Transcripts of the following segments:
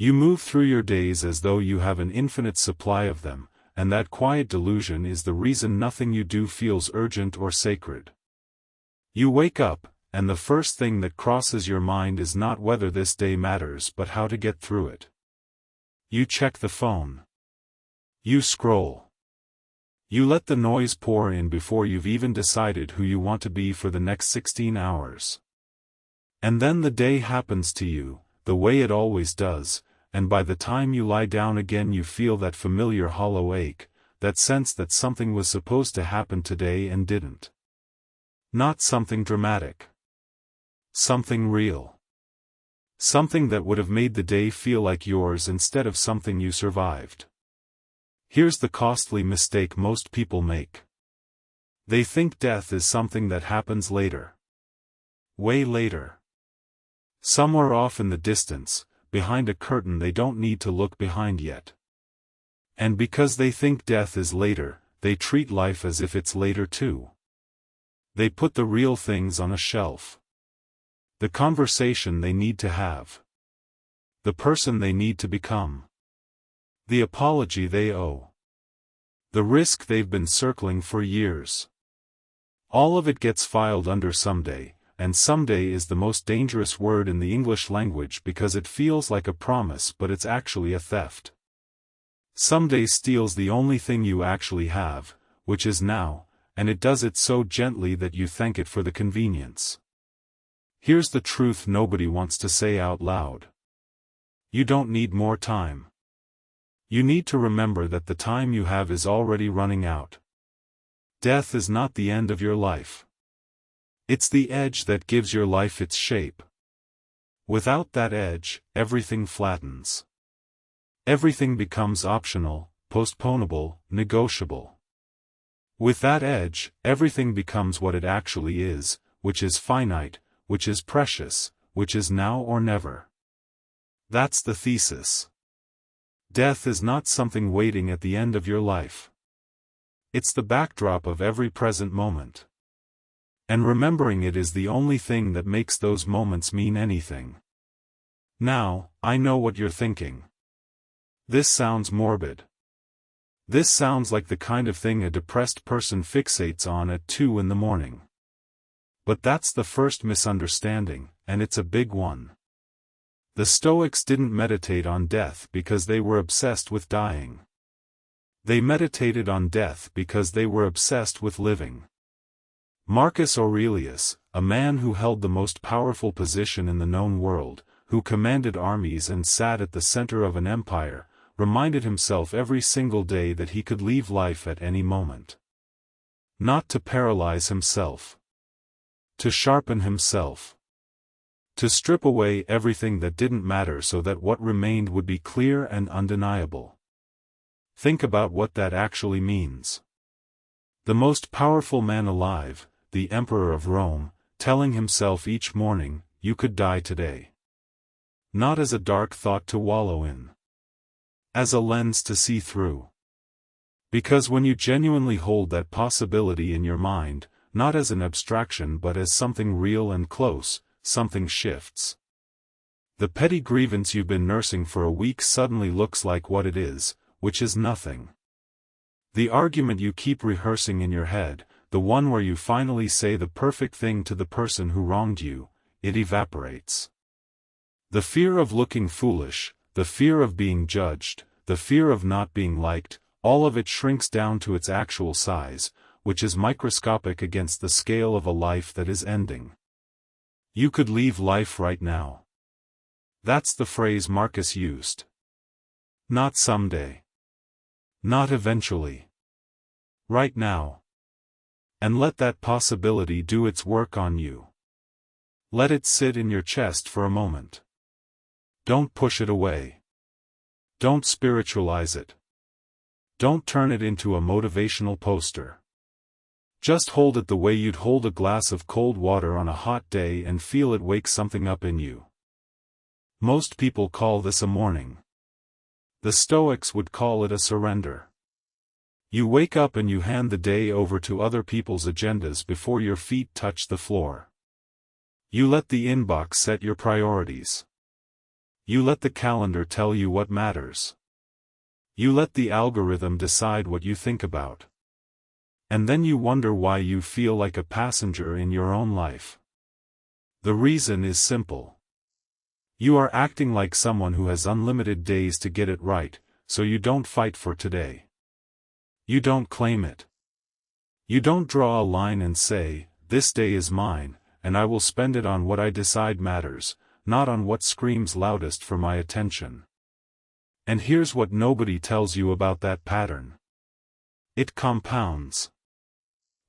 You move through your days as though you have an infinite supply of them, and that quiet delusion is the reason nothing you do feels urgent or sacred. You wake up, and the first thing that crosses your mind is not whether this day matters but how to get through it. You check the phone. You scroll. You let the noise pour in before you've even decided who you want to be for the next 16 hours. And then the day happens to you, the way it always does, and by the time you lie down again you feel that familiar hollow ache, that sense that something was supposed to happen today and didn't. Not something dramatic. Something real. Something that would have made the day feel like yours instead of something you survived. Here's the costly mistake most people make. They think death is something that happens later. Way later. Somewhere off in the distance, behind a curtain they don't need to look behind yet. And because they think death is later, they treat life as if it's later too. They put the real things on a shelf. The conversation they need to have. The person they need to become. The apology they owe. The risk they've been circling for years. All of it gets filed under someday, and someday is the most dangerous word in the English language because it feels like a promise but it's actually a theft. Someday steals the only thing you actually have, which is now, and it does it so gently that you thank it for the convenience. Here's the truth nobody wants to say out loud. You don't need more time. You need to remember that the time you have is already running out. Death is not the end of your life. It's the edge that gives your life its shape. Without that edge, everything flattens. Everything becomes optional, postponable, negotiable. With that edge, everything becomes what it actually is, which is finite, which is precious, which is now or never. That's the thesis. Death is not something waiting at the end of your life. It's the backdrop of every present moment. And remembering it is the only thing that makes those moments mean anything. Now, I know what you're thinking. This sounds morbid. This sounds like the kind of thing a depressed person fixates on at 2 in the morning. But that's the first misunderstanding, and it's a big one. The Stoics didn't meditate on death because they were obsessed with dying. They meditated on death because they were obsessed with living. Marcus Aurelius, a man who held the most powerful position in the known world, who commanded armies and sat at the center of an empire, reminded himself every single day that he could leave life at any moment. Not to paralyze himself. To sharpen himself. To strip away everything that didn't matter so that what remained would be clear and undeniable. Think about what that actually means. The most powerful man alive, the Emperor of Rome, telling himself each morning, you could die today. Not as a dark thought to wallow in. As a lens to see through. Because when you genuinely hold that possibility in your mind, not as an abstraction but as something real and close, something shifts. The petty grievance you've been nursing for a week suddenly looks like what it is, which is nothing. The argument you keep rehearsing in your head, the one where you finally say the perfect thing to the person who wronged you, it evaporates. The fear of looking foolish, the fear of being judged, the fear of not being liked, all of it shrinks down to its actual size, which is microscopic against the scale of a life that is ending. You could leave life right now. That's the phrase Marcus used. Not someday. Not eventually. Right now. And let that possibility do its work on you. Let it sit in your chest for a moment. Don't push it away. Don't spiritualize it. Don't turn it into a motivational poster. Just hold it the way you'd hold a glass of cold water on a hot day and feel it wake something up in you. Most people call this a mourning. The Stoics would call it a surrender. You wake up and you hand the day over to other people's agendas before your feet touch the floor. You let the inbox set your priorities. You let the calendar tell you what matters. You let the algorithm decide what you think about. And then you wonder why you feel like a passenger in your own life. The reason is simple. You are acting like someone who has unlimited days to get it right, so you don't fight for today. You don't claim it. You don't draw a line and say, "This day is mine, and I will spend it on what I decide matters, not on what screams loudest for my attention." And here's what nobody tells you about that pattern. It compounds.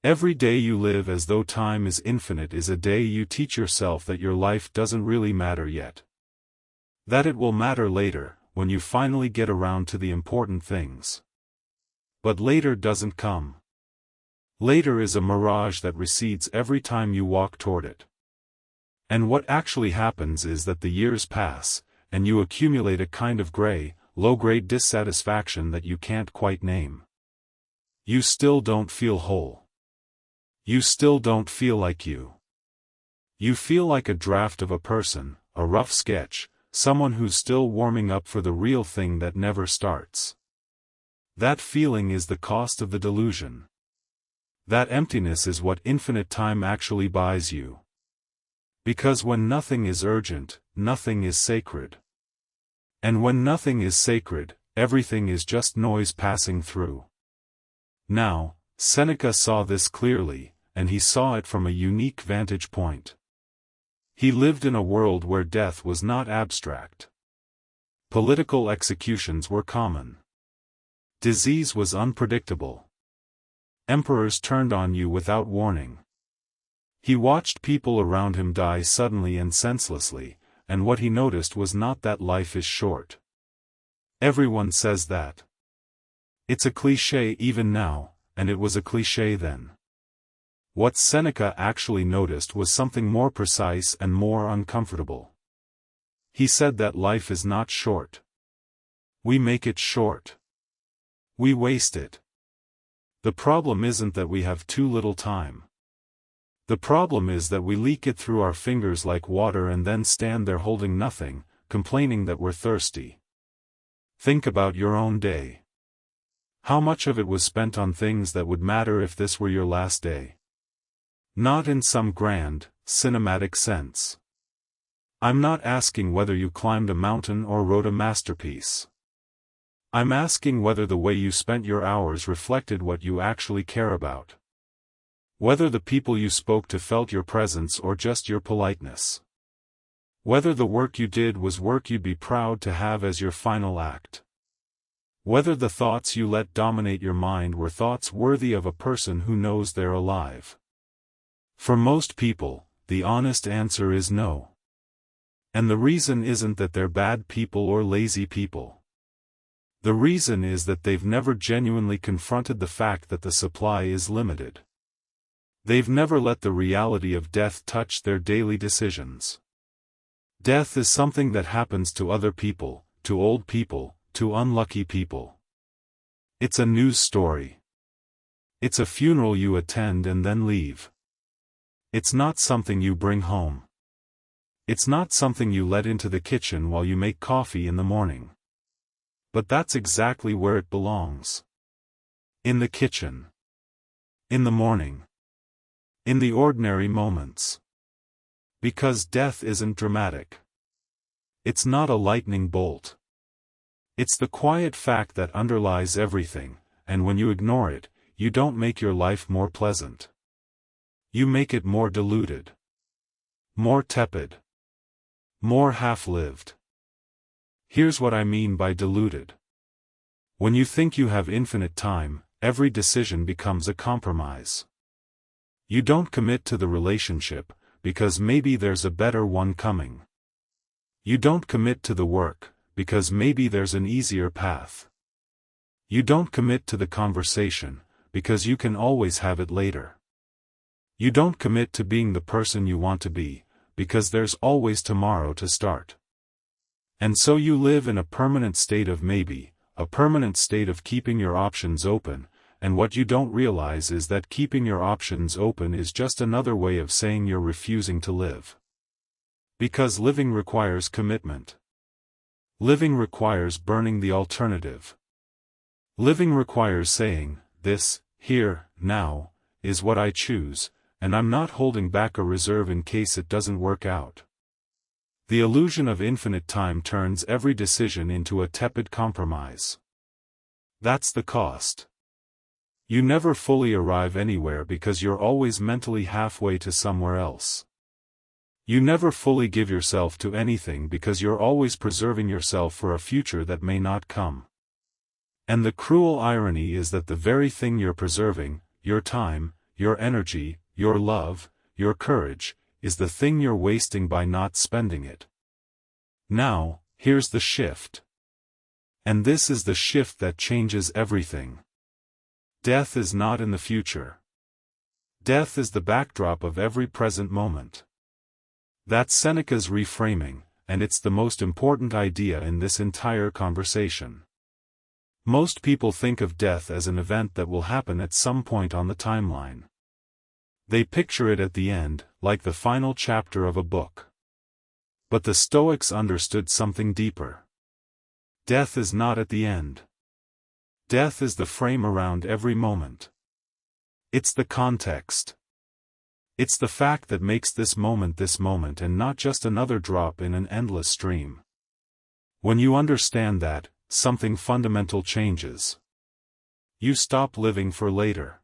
Every day you live as though time is infinite is a day you teach yourself that your life doesn't really matter yet. That it will matter later, when you finally get around to the important things. But later doesn't come. Later is a mirage that recedes every time you walk toward it. And what actually happens is that the years pass, and you accumulate a kind of gray, low-grade dissatisfaction that you can't quite name. You still don't feel whole. You still don't feel like you. You feel like a draft of a person, a rough sketch, someone who's still warming up for the real thing that never starts. That feeling is the cost of the delusion. That emptiness is what infinite time actually buys you. Because when nothing is urgent, nothing is sacred. And when nothing is sacred, everything is just noise passing through. Now, Seneca saw this clearly, and he saw it from a unique vantage point. He lived in a world where death was not abstract. Political executions were common. Disease was unpredictable. Emperors turned on you without warning. He watched people around him die suddenly and senselessly, and what he noticed was not that life is short. Everyone says that. It's a cliché even now, and it was a cliché then. What Seneca actually noticed was something more precise and more uncomfortable. He said that life is not short. We make it short. We waste it. The problem isn't that we have too little time. The problem is that we leak it through our fingers like water and then stand there holding nothing, complaining that we're thirsty. Think about your own day. How much of it was spent on things that would matter if this were your last day? Not in some grand, cinematic sense. I'm not asking whether you climbed a mountain or wrote a masterpiece. I'm asking whether the way you spent your hours reflected what you actually care about. Whether the people you spoke to felt your presence or just your politeness. Whether the work you did was work you'd be proud to have as your final act. Whether the thoughts you let dominate your mind were thoughts worthy of a person who knows they're alive. For most people, the honest answer is no. And the reason isn't that they're bad people or lazy people. The reason is that they've never genuinely confronted the fact that the supply is limited. They've never let the reality of death touch their daily decisions. Death is something that happens to other people, to old people, to unlucky people. It's a news story. It's a funeral you attend and then leave. It's not something you bring home. It's not something you let into the kitchen while you make coffee in the morning. But that's exactly where it belongs. In the kitchen. In the morning. In the ordinary moments. Because death isn't dramatic. It's not a lightning bolt. It's the quiet fact that underlies everything, and when you ignore it, you don't make your life more pleasant. You make it more diluted. More tepid. More half-lived. Here's what I mean by diluted. When you think you have infinite time, every decision becomes a compromise. You don't commit to the relationship, because maybe there's a better one coming. You don't commit to the work, because maybe there's an easier path. You don't commit to the conversation, because you can always have it later. You don't commit to being the person you want to be, because there's always tomorrow to start. And so you live in a permanent state of maybe, a permanent state of keeping your options open, and what you don't realize is that keeping your options open is just another way of saying you're refusing to live. Because living requires commitment. Living requires burning the alternative. Living requires saying, this, here, now, is what I choose, and I'm not holding back a reserve in case it doesn't work out. The illusion of infinite time turns every decision into a tepid compromise. That's the cost. You never fully arrive anywhere because you're always mentally halfway to somewhere else. You never fully give yourself to anything because you're always preserving yourself for a future that may not come. And the cruel irony is that the very thing you're preserving, your time, your energy, your love, your courage, is the thing you're wasting by not spending it. Now, here's the shift. And this is the shift that changes everything. Death is not in the future. Death is the backdrop of every present moment. That's Seneca's reframing, and it's the most important idea in this entire conversation. Most people think of death as an event that will happen at some point on the timeline. They picture it at the end, like the final chapter of a book. But the Stoics understood something deeper. Death is not at the end. Death is the frame around every moment. It's the context. It's the fact that makes this moment and not just another drop in an endless stream. When you understand that, something fundamental changes. You stop living for later.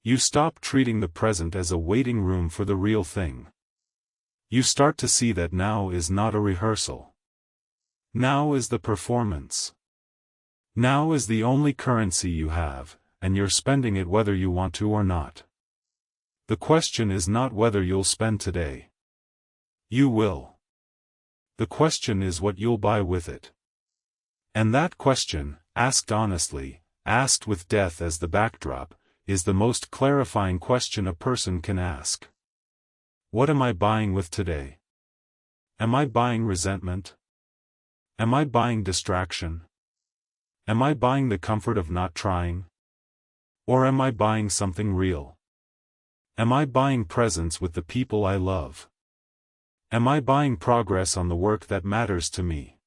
You stop treating the present as a waiting room for the real thing. You start to see that now is not a rehearsal. Now is the performance. Now is the only currency you have, and you're spending it whether you want to or not. The question is not whether you'll spend today. You will. The question is what you'll buy with it. And that question, asked honestly, asked with death as the backdrop, is the most clarifying question a person can ask. What am I buying with today? Am I buying resentment? Am I buying distraction? Am I buying the comfort of not trying? Or am I buying something real? Am I buying presence with the people I love? Am I buying progress on the work that matters to me?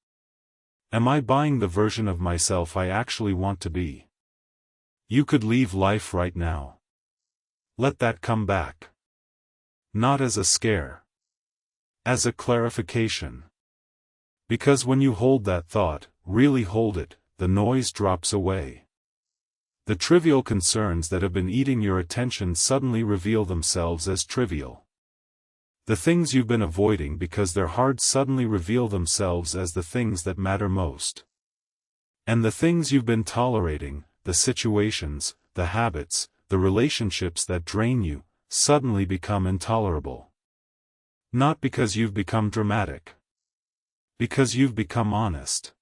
Am I buying the version of myself I actually want to be? You could leave life right now. Let that come back. Not as a scare. As a clarification. Because when you hold that thought, really hold it, the noise drops away. The trivial concerns that have been eating your attention suddenly reveal themselves as trivial. The things you've been avoiding because they're hard suddenly reveal themselves as the things that matter most. And the things you've been tolerating, the situations, the habits, the relationships that drain you, suddenly become intolerable. Not because you've become dramatic. Because you've become honest.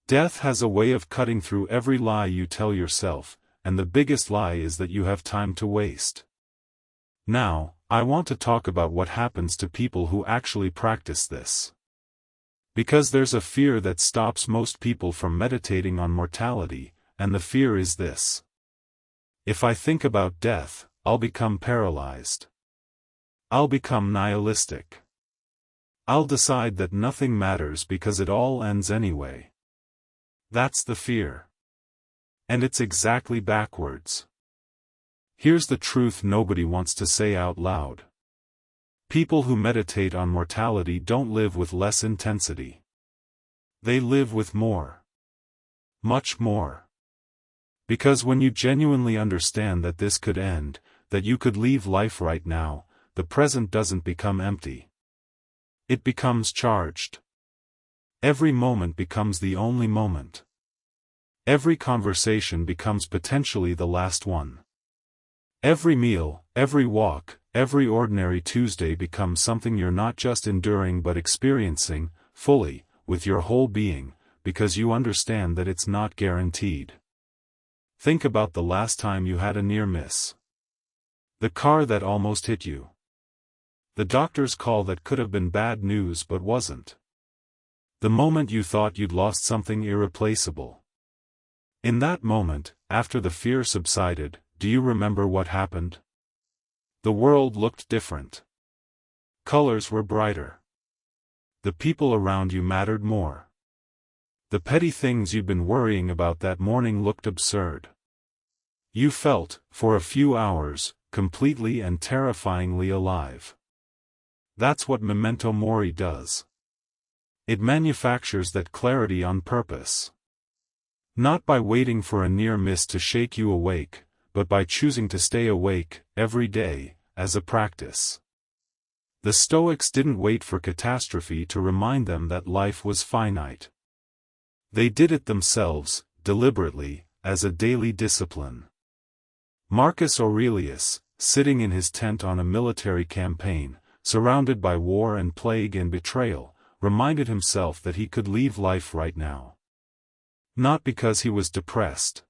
Death has a way of cutting through every lie you tell yourself, and the biggest lie is that you have time to waste. Now, I want to talk about what happens to people who actually practice this. Because there's a fear that stops most people from meditating on mortality, and the fear is this. If I think about death, I'll become paralyzed. I'll become nihilistic. I'll decide that nothing matters because it all ends anyway. That's the fear. And it's exactly backwards. Here's the truth nobody wants to say out loud. People who meditate on mortality don't live with less intensity. They live with more. Much more. Because when you genuinely understand that this could end, that you could leave life right now, the present doesn't become empty. It becomes charged. Every moment becomes the only moment. Every conversation becomes potentially the last one. Every meal, every walk, every ordinary Tuesday becomes something you're not just enduring but experiencing, fully, with your whole being, because you understand that it's not guaranteed. Think about the last time you had a near miss. The car that almost hit you. The doctor's call that could have been bad news but wasn't. The moment you thought you'd lost something irreplaceable. In that moment, after the fear subsided, do you remember what happened? The world looked different. Colors were brighter. The people around you mattered more. The petty things you'd been worrying about that morning looked absurd. You felt, for a few hours, completely and terrifyingly alive. That's what Memento Mori does. It manufactures that clarity on purpose. Not by waiting for a near miss to shake you awake, but by choosing to stay awake, every day, as a practice. The Stoics didn't wait for catastrophe to remind them that life was finite. They did it themselves, deliberately, as a daily discipline. Marcus Aurelius, sitting in his tent on a military campaign, surrounded by war and plague and betrayal, reminded himself that he could leave life right now. Not because he was depressed.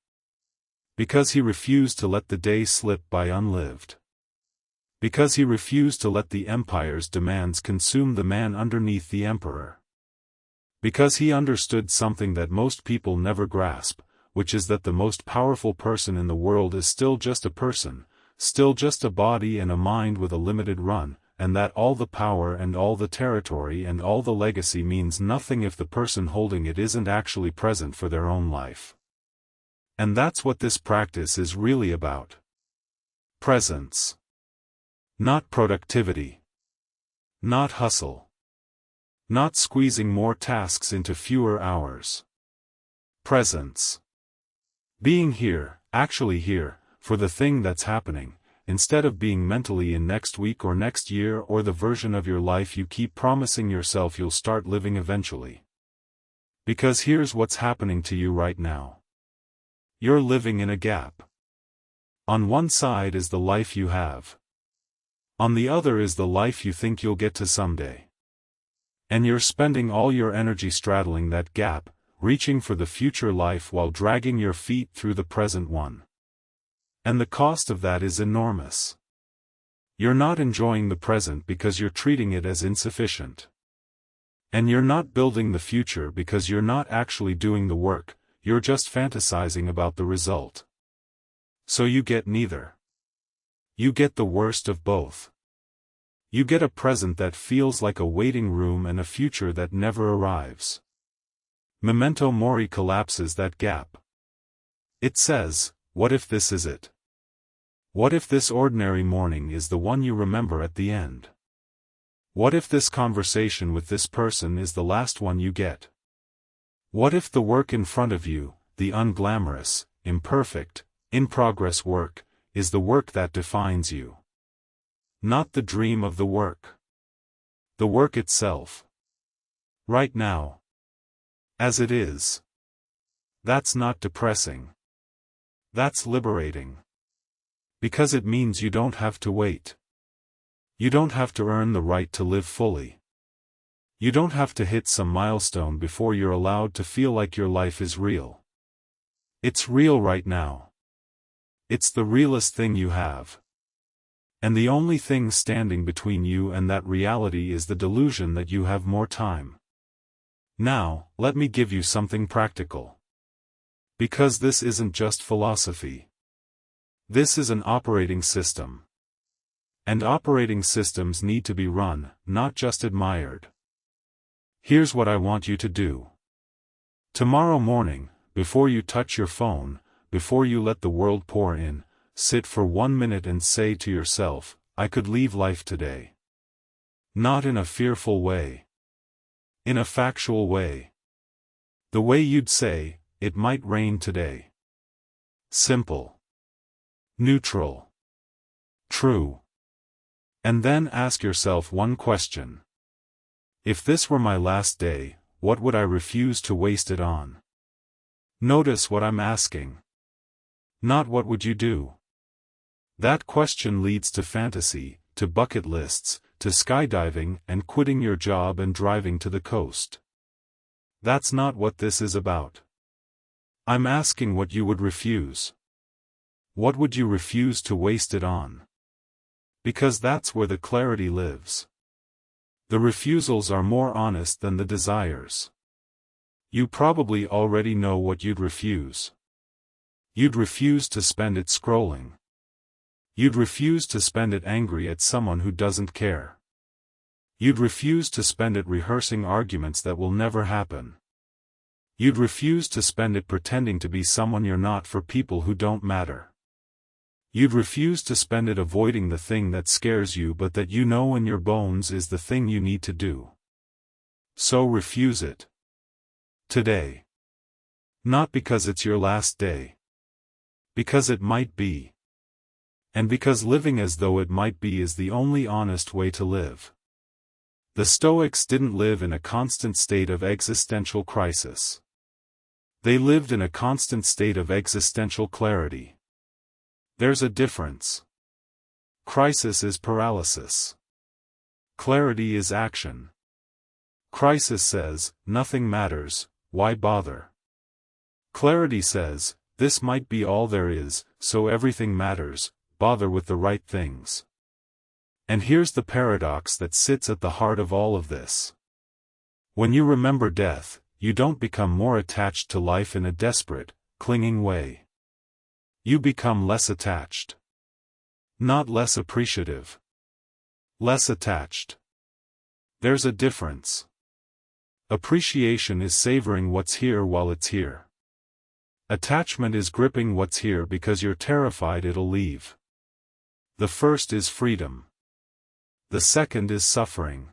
Because he refused to let the day slip by unlived. Because he refused to let the empire's demands consume the man underneath the emperor. Because he understood something that most people never grasp, which is that the most powerful person in the world is still just a person, still just a body and a mind with a limited run, and that all the power and all the territory and all the legacy means nothing if the person holding it isn't actually present for their own life. And that's what this practice is really about. Presence. Not productivity. Not hustle. Not squeezing more tasks into fewer hours. Presence. Being here, actually here, for the thing that's happening, instead of being mentally in next week or next year or the version of your life you keep promising yourself you'll start living eventually. Because here's what's happening to you right now. You're living in a gap. On one side is the life you have. On the other is the life you think you'll get to someday. And you're spending all your energy straddling that gap, reaching for the future life while dragging your feet through the present one. And the cost of that is enormous. You're not enjoying the present because you're treating it as insufficient. And you're not building the future because you're not actually doing the work, you're just fantasizing about the result. So you get neither. You get the worst of both. You get a present that feels like a waiting room and a future that never arrives. Memento Mori collapses that gap. It says, what if this is it? What if this ordinary morning is the one you remember at the end? What if this conversation with this person is the last one you get? What if the work in front of you, the unglamorous, imperfect, in-progress work, is the work that defines you? Not the dream of the work. The work itself. Right now. As it is. That's not depressing. That's liberating. Because it means you don't have to wait. You don't have to earn the right to live fully. You don't have to hit some milestone before you're allowed to feel like your life is real. It's real right now. It's the realest thing you have. And the only thing standing between you and that reality is the delusion that you have more time. Now, let me give you something practical. Because this isn't just philosophy. This is an operating system. And operating systems need to be run, not just admired. Here's what I want you to do. Tomorrow morning, before you touch your phone, before you let the world pour in, sit for 1 minute and say to yourself, I could leave life today. Not in a fearful way. In a factual way. The way you'd say, it might rain today. Simple. Neutral. True. And then ask yourself one question. If this were my last day, what would I refuse to waste it on? Notice what I'm asking. Not what would you do? That question leads to fantasy, to bucket lists, to skydiving and quitting your job and driving to the coast. That's not what this is about. I'm asking what you would refuse. What would you refuse to waste it on? Because that's where the clarity lives. The refusals are more honest than the desires. You probably already know what you'd refuse. You'd refuse to spend it scrolling. You'd refuse to spend it angry at someone who doesn't care. You'd refuse to spend it rehearsing arguments that will never happen. You'd refuse to spend it pretending to be someone you're not for people who don't matter. You'd refuse to spend it avoiding the thing that scares you but that you know in your bones is the thing you need to do. So refuse it. Today. Not because it's your last day. Because it might be. And because living as though it might be is the only honest way to live. The Stoics didn't live in a constant state of existential crisis. They lived in a constant state of existential clarity. There's a difference. Crisis is paralysis. Clarity is action. Crisis says, nothing matters, why bother? Clarity says, this might be all there is, so everything matters, bother with the right things. And here's the paradox that sits at the heart of all of this. When you remember death, you don't become more attached to life in a desperate, clinging way. You become less attached. Not less appreciative. Less attached. There's a difference. Appreciation is savoring what's here while it's here. Attachment is gripping what's here because you're terrified it'll leave. The first is freedom. The second is suffering.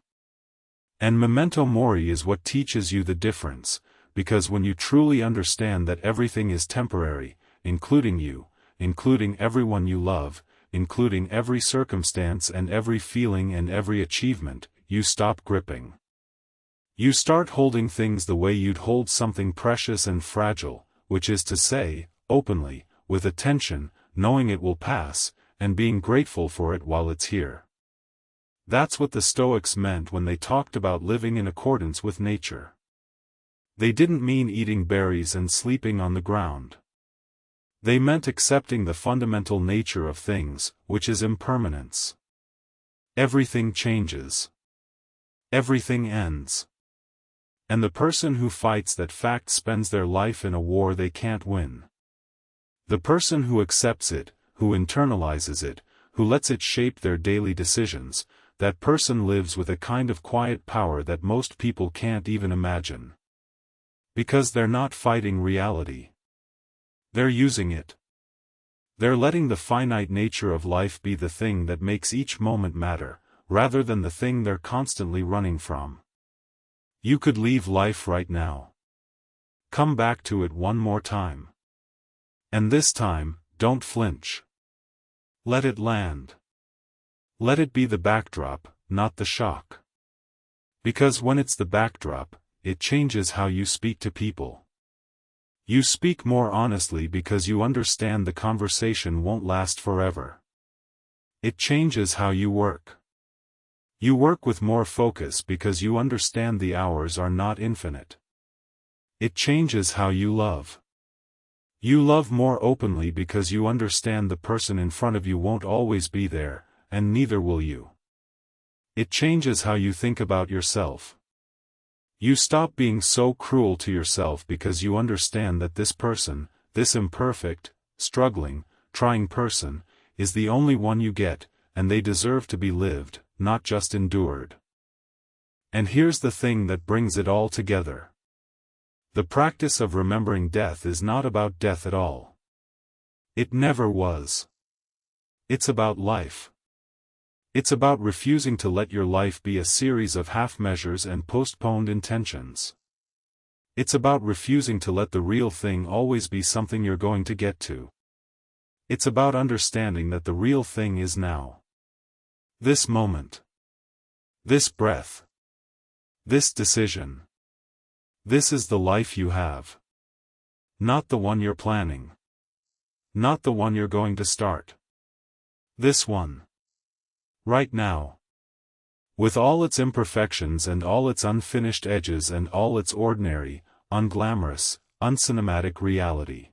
And memento mori is what teaches you the difference, because when you truly understand that everything is temporary, including you, including everyone you love, including every circumstance and every feeling and every achievement, you stop gripping. You start holding things the way you'd hold something precious and fragile, which is to say, openly, with attention, knowing it will pass, and being grateful for it while it's here. That's what the Stoics meant when they talked about living in accordance with nature. They didn't mean eating berries and sleeping on the ground. They meant accepting the fundamental nature of things, which is impermanence. Everything changes. Everything ends. And the person who fights that fact spends their life in a war they can't win. The person who accepts it, who internalizes it, who lets it shape their daily decisions, that person lives with a kind of quiet power that most people can't even imagine. Because they're not fighting reality. They're using it. They're letting the finite nature of life be the thing that makes each moment matter, rather than the thing they're constantly running from. You could leave life right now. Come back to it one more time. And this time, don't flinch. Let it land. Let it be the backdrop, not the shock. Because when it's the backdrop, it changes how you speak to people. You speak more honestly because you understand the conversation won't last forever. It changes how you work. You work with more focus because you understand the hours are not infinite. It changes how you love. You love more openly because you understand the person in front of you won't always be there, and neither will you. It changes how you think about yourself. You stop being so cruel to yourself because you understand that this person, this imperfect, struggling, trying person, is the only one you get, and they deserve to be lived, not just endured. And here's the thing that brings it all together. The practice of remembering death is not about death at all. It never was. It's about life. It's about refusing to let your life be a series of half measures and postponed intentions. It's about refusing to let the real thing always be something you're going to get to. It's about understanding that the real thing is now. This moment. This breath. This decision. This is the life you have. Not the one you're planning. Not the one you're going to start. This one. Right now. With all its imperfections and all its unfinished edges and all its ordinary, unglamorous, uncinematic reality.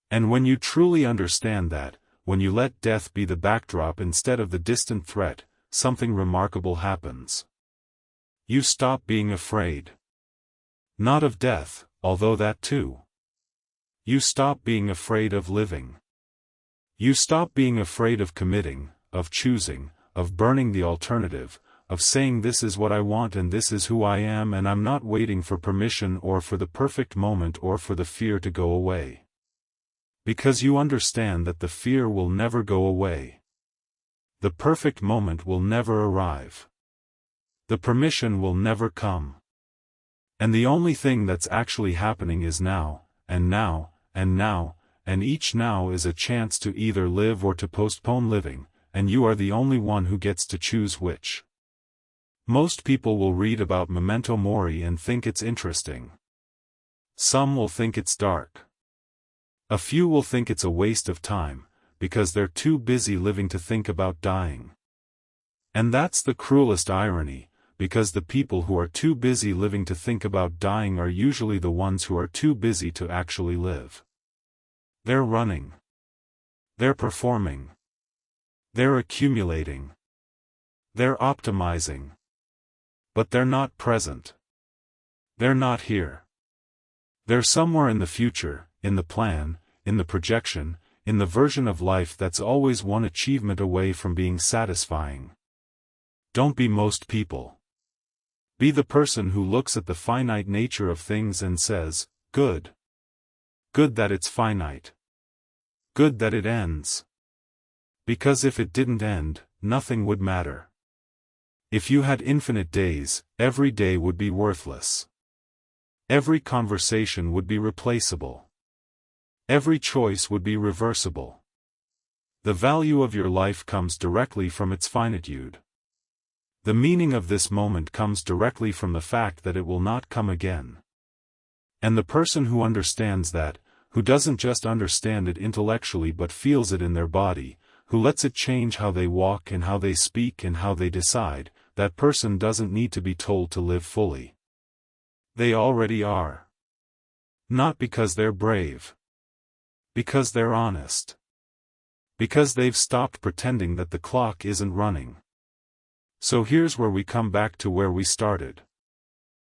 And when you truly understand that, when you let death be the backdrop instead of the distant threat, something remarkable happens. You stop being afraid. Not of death, although that too. You stop being afraid of living. You stop being afraid of committing, of choosing, of burning the alternative, of saying this is what I want and this is who I am, and I'm not waiting for permission or for the perfect moment or for the fear to go away. Because you understand that the fear will never go away. The perfect moment will never arrive. The permission will never come. And the only thing that's actually happening is now, and now, and now, and each now is a chance to either live or to postpone living, and you are the only one who gets to choose which. Most people will read about Memento Mori and think it's interesting. Some will think it's dark. A few will think it's a waste of time, because they're too busy living to think about dying. And that's the cruelest irony, because the people who are too busy living to think about dying are usually the ones who are too busy to actually live. They're running. They're performing. They're accumulating. They're optimizing. But they're not present. They're not here. They're somewhere in the future, in the plan, in the projection, in the version of life that's always one achievement away from being satisfying. Don't be most people. Be the person who looks at the finite nature of things and says, good. Good that it's finite. Good that it ends. Because if it didn't end, nothing would matter. If you had infinite days, every day would be worthless. Every conversation would be replaceable. Every choice would be reversible. The value of your life comes directly from its finitude. The meaning of this moment comes directly from the fact that it will not come again. And the person who understands that, who doesn't just understand it intellectually but feels it in their body, who lets it change how they walk and how they speak and how they decide, that person doesn't need to be told to live fully. They already are. Not because they're brave. Because they're honest. Because they've stopped pretending that the clock isn't running. So here's where we come back to where we started.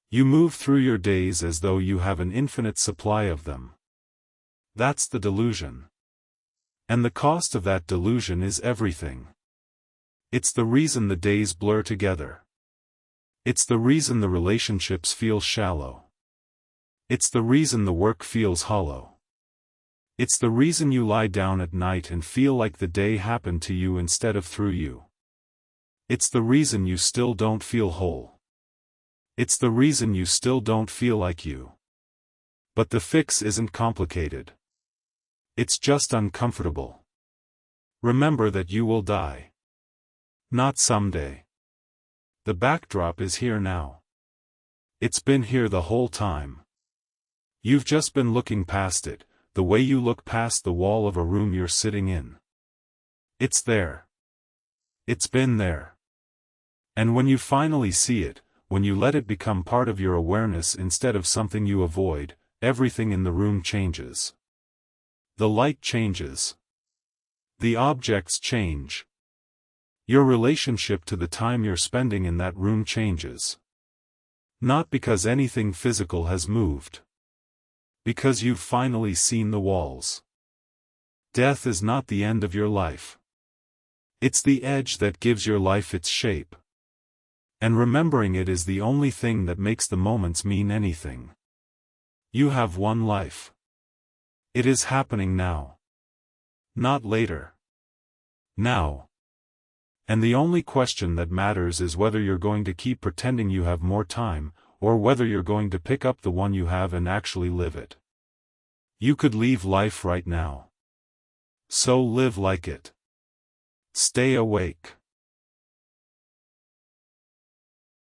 You move through your days as though you have an infinite supply of them. That's the delusion. And the cost of that delusion is everything. It's the reason the days blur together. It's the reason the relationships feel shallow. It's the reason the work feels hollow. It's the reason you lie down at night and feel like the day happened to you instead of through you. It's the reason you still don't feel whole. It's the reason you still don't feel like you. But the fix isn't complicated. It's just uncomfortable. Remember that you will die. Not someday. The backdrop is here now. It's been here the whole time. You've just been looking past it, the way you look past the wall of a room you're sitting in. It's there. It's been there. And when you finally see it, when you let it become part of your awareness instead of something you avoid, everything in the room changes. The light changes. The objects change. Your relationship to the time you're spending in that room changes. Not because anything physical has moved. Because you've finally seen the walls. Death is not the end of your life. It's the edge that gives your life its shape. And remembering it is the only thing that makes the moments mean anything. You have one life. It is happening now. Not later. Now. And the only question that matters is whether you're going to keep pretending you have more time, or whether you're going to pick up the one you have and actually live it. You could leave life right now. So live like it. Stay awake.